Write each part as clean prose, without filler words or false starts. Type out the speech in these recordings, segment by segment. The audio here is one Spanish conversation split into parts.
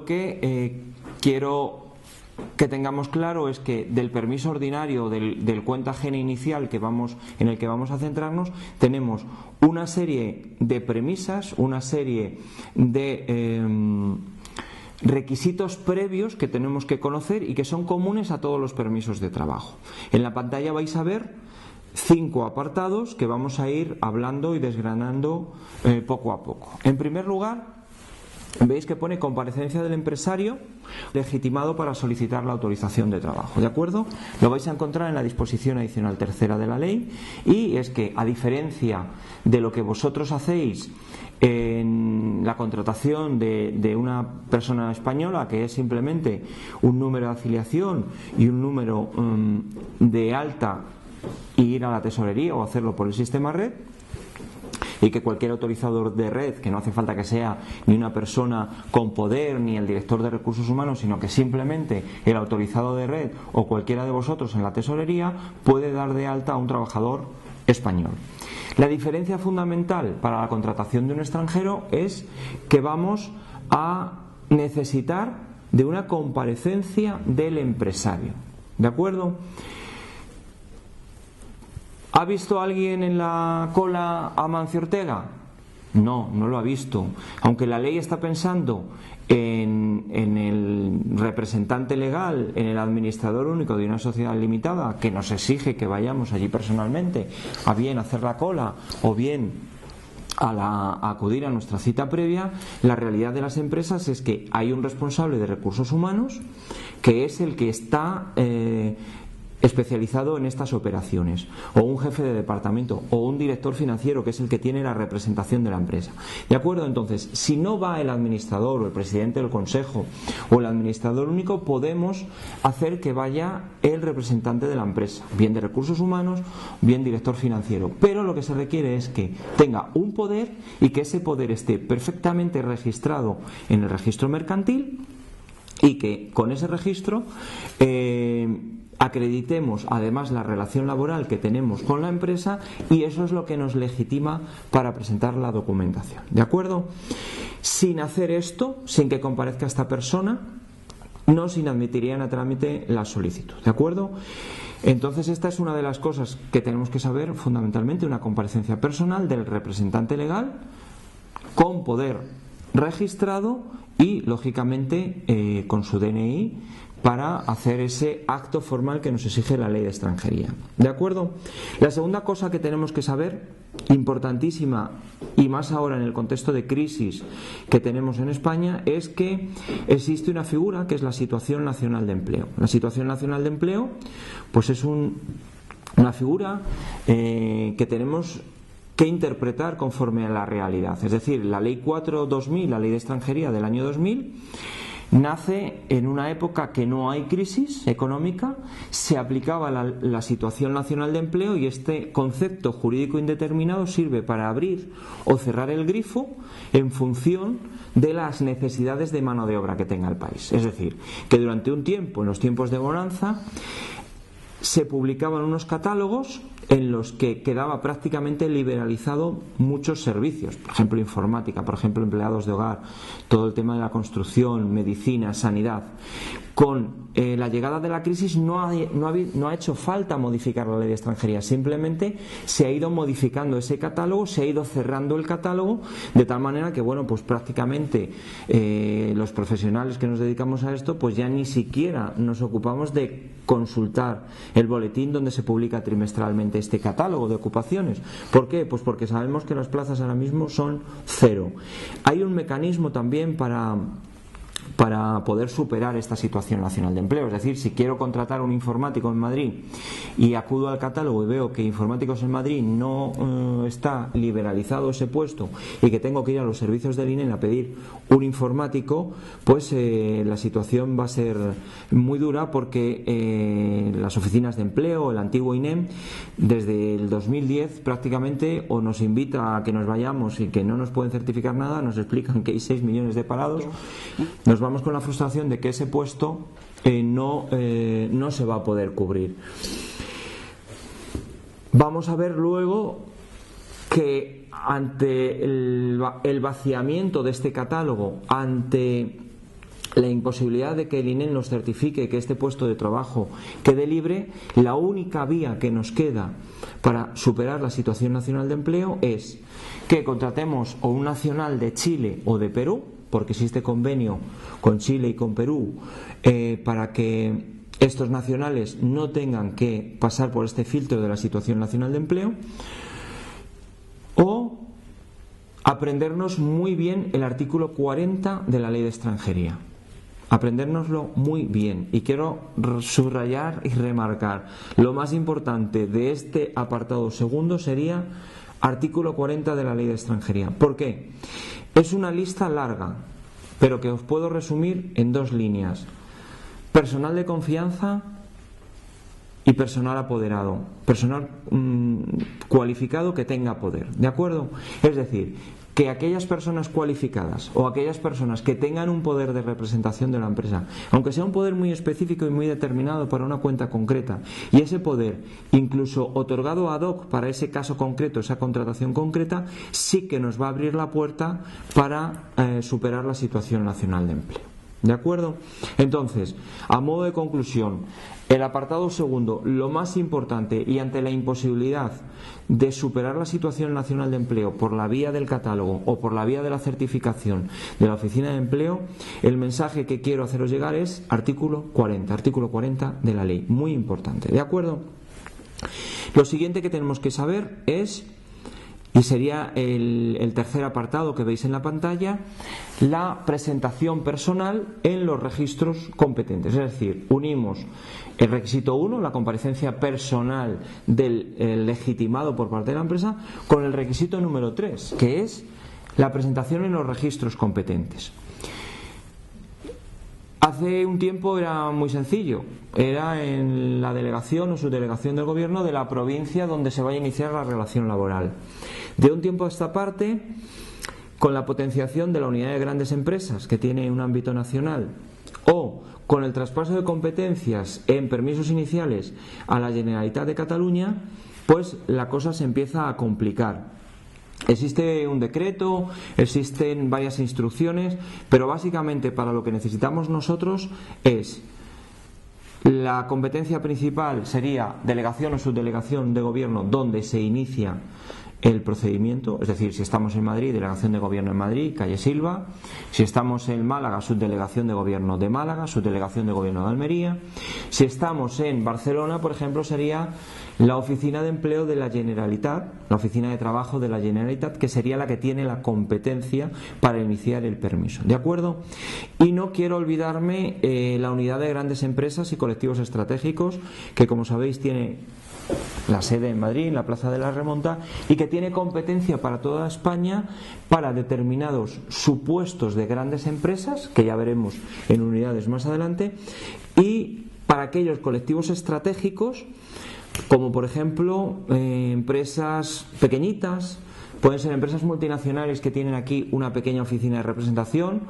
que quiero que tengamos claro es que del permiso ordinario del cuenta ajena inicial en el que vamos a centrarnos, tenemos una serie de premisas, una serie de requisitos previos que tenemos que conocer y que son comunes a todos los permisos de trabajo. En la pantalla vais a ver 5 apartados que vamos a ir hablando y desgranando poco a poco. En primer lugar, veis que pone comparecencia del empresario legitimado para solicitar la autorización de trabajo, ¿de acuerdo? Lo vais a encontrar en la disposición adicional tercera de la ley, y es que, a diferencia de lo que vosotros hacéis en la contratación de una persona española, que es simplemente un número de afiliación y un número de alta y ir a la tesorería o hacerlo por el sistema red, y que cualquier autorizador de red, que no hace falta que sea ni una persona con poder ni el director de recursos humanos, sino que simplemente el autorizado de red o cualquiera de vosotros en la tesorería, puede dar de alta a un trabajador español. La diferencia fundamental para la contratación de un extranjero es que vamos a necesitar de una comparecencia del empresario, ¿de acuerdo? ¿Ha visto alguien en la cola a Mancio Ortega? No, no lo ha visto. Aunque la ley está pensando en el representante legal, en el administrador único de una sociedad limitada, que nos exige que vayamos allí personalmente, a bien hacer la cola o bien a acudir a nuestra cita previa, la realidad de las empresas es que hay un responsable de recursos humanos que es el que está especializado en estas operaciones, o un jefe de departamento, o un director financiero, que es el que tiene la representación de la empresa. ¿De acuerdo? Entonces, si no va el administrador o el presidente del consejo o el administrador único, podemos hacer que vaya el representante de la empresa, bien de recursos humanos, bien director financiero. Pero lo que se requiere es que tenga un poder y que ese poder esté perfectamente registrado en el registro mercantil, y que con ese registro acreditemos además la relación laboral que tenemos con la empresa, y eso es lo que nos legitima para presentar la documentación, ¿de acuerdo? Sin hacer esto, sin que comparezca esta persona, no se inadmitirían a trámite la solicitud, ¿de acuerdo? Entonces, esta es una de las cosas que tenemos que saber fundamentalmente: una comparecencia personal del representante legal con poder registrado y, lógicamente, con su DNI, para hacer ese acto formal que nos exige la ley de extranjería. ¿De acuerdo? La segunda cosa que tenemos que saber, importantísima, y más ahora en el contexto de crisis que tenemos en España, es que existe una figura que es la Situación Nacional de Empleo. La Situación Nacional de Empleo, pues es una figura que tenemos que interpretar conforme a la realidad. Es decir, la Ley 4/2000, la Ley de Extranjería del año 2000, nace en una época que no hay crisis económica, se aplicaba la Situación Nacional de Empleo, y este concepto jurídico indeterminado sirve para abrir o cerrar el grifo en función de las necesidades de mano de obra que tenga el país. Es decir, que durante un tiempo, en los tiempos de bonanza, se publicaban unos catálogos en los que quedaba prácticamente liberalizado muchos servicios, por ejemplo informática, por ejemplo empleados de hogar, todo el tema de la construcción, medicina, sanidad. Con la llegada de la crisis no ha hecho falta modificar la ley de extranjería, simplemente se ha ido modificando ese catálogo, se ha ido cerrando el catálogo, de tal manera que, bueno, pues prácticamente los profesionales que nos dedicamos a esto, pues ya ni siquiera nos ocupamos de consultar el boletín donde se publica trimestralmente este catálogo de ocupaciones. ¿Por qué? Pues porque sabemos que las plazas ahora mismo son 0. Hay un mecanismo también para poder superar esta Situación Nacional de Empleo. Es decir, si quiero contratar un informático en Madrid y acudo al catálogo y veo que informáticos en Madrid no está liberalizado ese puesto y que tengo que ir a los servicios del INEM a pedir un informático, pues la situación va a ser muy dura, porque las oficinas de empleo, el antiguo INEM, desde el 2010 prácticamente o nos invita a que nos vayamos y que no nos pueden certificar nada, nos explican que hay 6 millones de parados, nos vamos con la frustración de que ese puesto no se va a poder cubrir. Vamos a ver luego que ante el vaciamiento de este catálogo, ante la imposibilidad de que el INE nos certifique que este puesto de trabajo quede libre, la única vía que nos queda para superar la situación nacional de empleo es que contratemos o un nacional de Chile o de Perú, porque existe convenio con Chile y con Perú, para que estos nacionales no tengan que pasar por este filtro de la situación nacional de empleo, o aprendernos muy bien el artículo 40 de la Ley de Extranjería. Aprendérnoslo muy bien, y quiero subrayar y remarcar lo más importante de este apartado segundo sería artículo 40 de la Ley de Extranjería. ¿Por qué? Es una lista larga, pero que os puedo resumir en 2 líneas: personal de confianza y personal apoderado, personal cualificado que tenga poder, ¿de acuerdo? Es decir, que aquellas personas cualificadas o aquellas personas que tengan un poder de representación de la empresa, aunque sea un poder muy específico y muy determinado para una cuenta concreta, y ese poder incluso otorgado ad hoc para ese caso concreto, esa contratación concreta, sí que nos va a abrir la puerta para superar la situación nacional de empleo. ¿De acuerdo? Entonces, a modo de conclusión, el apartado segundo, lo más importante, y ante la imposibilidad de superar la situación nacional de empleo por la vía del catálogo o por la vía de la certificación de la Oficina de Empleo, el mensaje que quiero haceros llegar es artículo 40 de la ley, muy importante. ¿De acuerdo? Lo siguiente que tenemos que saber es, y sería el tercer apartado que veis en la pantalla, la presentación personal en los registros competentes. Es decir, unimos el requisito 1, la comparecencia personal del legitimado por parte de la empresa, con el requisito número 3, que es la presentación en los registros competentes. Hace un tiempo era muy sencillo, era en la delegación o subdelegación del gobierno de la provincia donde se vaya a iniciar la relación laboral. De un tiempo a esta parte, con la potenciación de la unidad de grandes empresas que tiene un ámbito nacional, o con el traspaso de competencias en permisos iniciales a la Generalitat de Cataluña, pues la cosa se empieza a complicar. Existe un decreto, existen varias instrucciones, pero básicamente para lo que necesitamos nosotros es: la competencia principal sería delegación o subdelegación de gobierno donde se inicia el procedimiento, es decir, si estamos en Madrid, delegación de gobierno en Madrid, calle Silva; si estamos en Málaga, subdelegación de gobierno de Málaga, subdelegación de gobierno de Almería; si estamos en Barcelona, por ejemplo, sería la oficina de empleo de la Generalitat, la oficina de trabajo de la Generalitat, que sería la que tiene la competencia para iniciar el permiso. ¿De acuerdo? Y no quiero olvidarme la unidad de grandes empresas y colectivos estratégicos, que como sabéis tiene la sede en Madrid, en la Plaza de la Remonta, y que tiene competencia para toda España para determinados supuestos de grandes empresas, que ya veremos en unidades más adelante, y para aquellos colectivos estratégicos, como por ejemplo empresas pequeñitas. Pueden ser empresas multinacionales que tienen aquí una pequeña oficina de representación,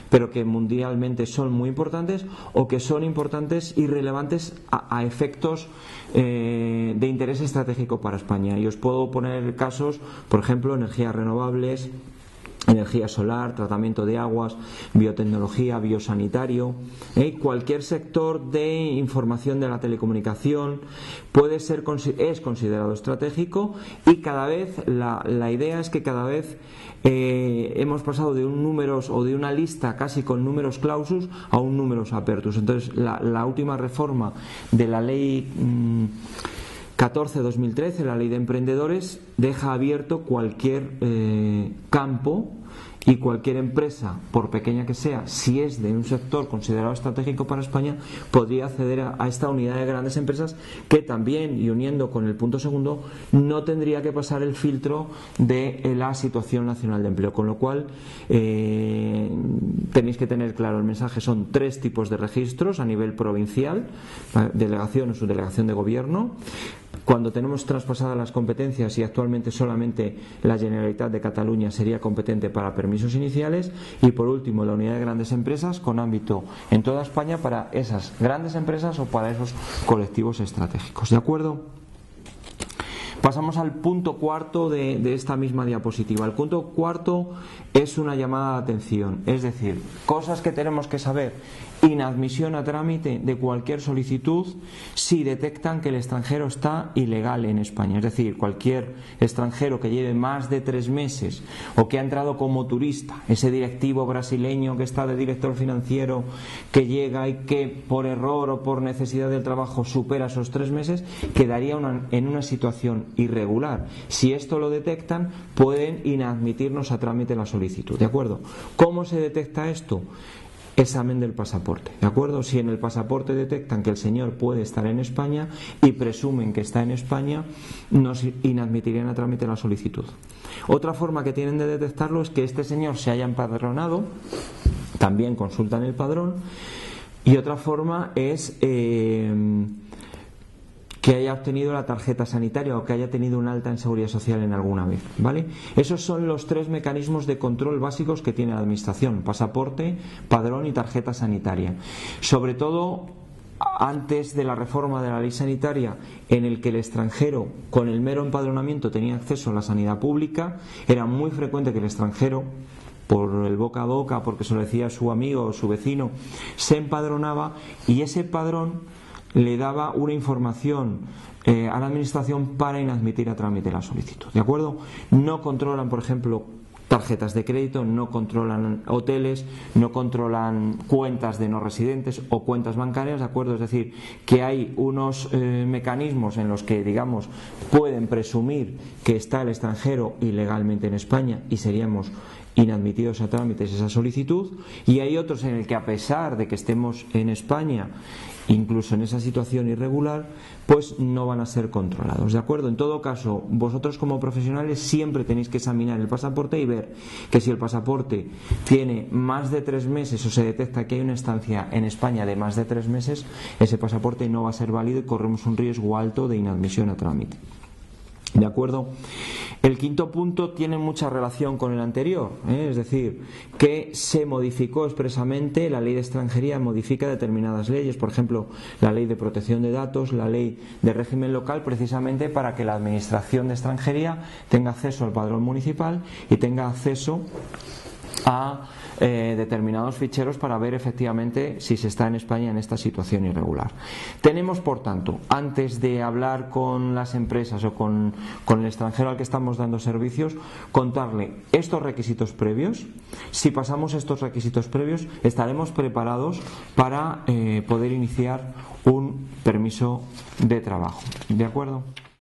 pero que mundialmente son muy importantes, o que son importantes y relevantes a efectos de interés estratégico para España. Y os puedo poner casos, por ejemplo, energías renovables, energía solar, tratamiento de aguas, biotecnología, biosanitario, cualquier sector de información de la telecomunicación es considerado estratégico, y cada vez la idea es que cada vez hemos pasado de un números o de una lista casi con números clausus a un números apertus. Entonces la última reforma de la ley 14/2013, la ley de emprendedores, deja abierto cualquier campo, y cualquier empresa, por pequeña que sea, si es de un sector considerado estratégico para España, podría acceder a esta unidad de grandes empresas, que también, y uniendo con el punto segundo, no tendría que pasar el filtro de la situación nacional de empleo. Con lo cual tenéis que tener claro el mensaje: son 3 tipos de registros a nivel provincial: delegación o subdelegación de gobierno. Cuando tenemos traspasadas las competencias, y actualmente solamente la Generalitat de Cataluña sería competente para permisos iniciales; y por último la unidad de grandes empresas con ámbito en toda España para esas grandes empresas o para esos colectivos estratégicos. ¿De acuerdo? Pasamos al punto cuarto de esta misma diapositiva. El punto cuarto es una llamada de atención, es decir, cosas que tenemos que saber. Inadmisión a trámite de cualquier solicitud si detectan que el extranjero está ilegal en España. Es decir, cualquier extranjero que lleve más de 3 meses o que ha entrado como turista, ese directivo brasileño que está de director financiero, que llega y que por error o por necesidad del trabajo supera esos 3 meses, quedaría en una situación irregular. Si esto lo detectan, pueden inadmitirnos a trámite la solicitud. ¿De acuerdo? ¿Cómo se detecta esto? Examen del pasaporte, ¿de acuerdo? Si en el pasaporte detectan que el señor puede estar en España y presumen que está en España, nos inadmitirían a trámite la solicitud. Otra forma que tienen de detectarlo es que este señor se haya empadronado, también consultan el padrón, y otra forma es que haya obtenido la tarjeta sanitaria o que haya tenido un alta en seguridad social en alguna vez, ¿vale? Esos son los 3 mecanismos de control básicos que tiene la administración: pasaporte, padrón y tarjeta sanitaria. Sobre todo antes de la reforma de la ley sanitaria, en el que el extranjero con el mero empadronamiento tenía acceso a la sanidad pública, era muy frecuente que el extranjero, por el boca a boca, porque se lo decía su amigo o su vecino, se empadronaba y ese padrón le daba una información a la administración para inadmitir a trámite la solicitud. ¿De acuerdo? No controlan, por ejemplo, tarjetas de crédito, no controlan hoteles, no controlan cuentas de no residentes o cuentas bancarias, ¿de acuerdo? Es decir, que hay unos mecanismos en los que, digamos, pueden presumir que está el extranjero ilegalmente en España y seríamos inadmitidos a trámites esa solicitud, y hay otros en el que, a pesar de que estemos en España, incluso en esa situación irregular, pues no van a ser controlados, ¿de acuerdo? En todo caso, vosotros como profesionales siempre tenéis que examinar el pasaporte y ver que si el pasaporte tiene más de 3 meses o se detecta que hay una estancia en España de más de 3 meses, ese pasaporte no va a ser válido y corremos un riesgo alto de inadmisión a trámite. ¿De acuerdo? El quinto punto tiene mucha relación con el anterior, es decir, que se modificó expresamente la ley de extranjería, modifica determinadas leyes, por ejemplo, la ley de protección de datos, la ley de régimen local, precisamente para que la administración de extranjería tenga acceso al padrón municipal y tenga acceso a determinados ficheros para ver efectivamente si se está en España en esta situación irregular. Tenemos, por tanto, antes de hablar con las empresas o con el extranjero al que estamos dando servicios, contarle estos requisitos previos. Si pasamos estos requisitos previos, estaremos preparados para poder iniciar un permiso de trabajo. ¿De acuerdo?